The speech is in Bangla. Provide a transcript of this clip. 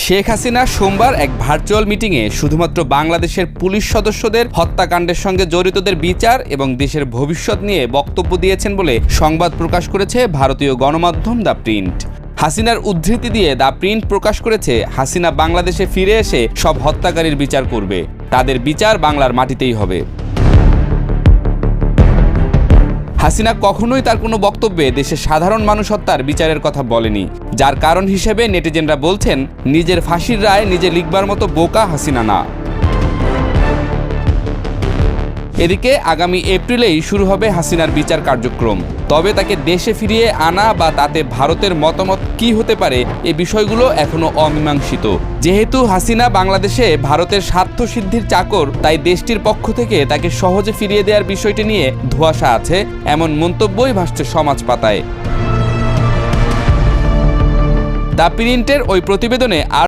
শেখ হাসিনা সোমবার এক ভার্চুয়াল মিটিংয়ে শুধুমাত্র বাংলাদেশের পুলিশ সদস্যদের হত্যাকাণ্ডের সঙ্গে জড়িতদের বিচার এবং দেশের ভবিষ্যৎ নিয়ে বক্তব্য দিয়েছেন বলে সংবাদ প্রকাশ করেছে ভারতীয় গণমাধ্যম দ্য প্রিন্ট। হাসিনার উদ্ধৃতি দিয়ে দ্য প্রিন্ট প্রকাশ করেছে, হাসিনা বাংলাদেশে ফিরে এসে সব হত্যাকারীর বিচার করবে, তাদের বিচার বাংলার মাটিতেই হবে। হাসিনা কখনোই তার কোনো বক্তব্যে দেশের সাধারণ মানুষ হত্যার বিচারের কথা বলেনি, যার কারণ হিসেবে নেটিজেনরা বলছেন নিজের ফাঁসির রায় নিজে লিখবার মতো বোকা হাসিনা না। এদিকে আগামী এপ্রিলেই শুরু হবে হাসিনার বিচার কার্যক্রম। তবে তাকে দেশে ফিরিয়ে আনা বা তাতে ভারতের মতামত কী হতে পারে, এ বিষয়গুলো এখনও অমীমাংসিত। যেহেতু হাসিনা বাংলাদেশে ভারতের স্বার্থ সিদ্ধির চাকর, তাই দেশটির পক্ষ থেকে তাকে সহজে ফিরিয়ে দেওয়ার বিষয়টি নিয়ে ধোঁয়াশা আছে, এমন মন্তব্যই ভাসছে সমাজ পাতায়। দ্য প্রিন্টের ওই প্রতিবেদনে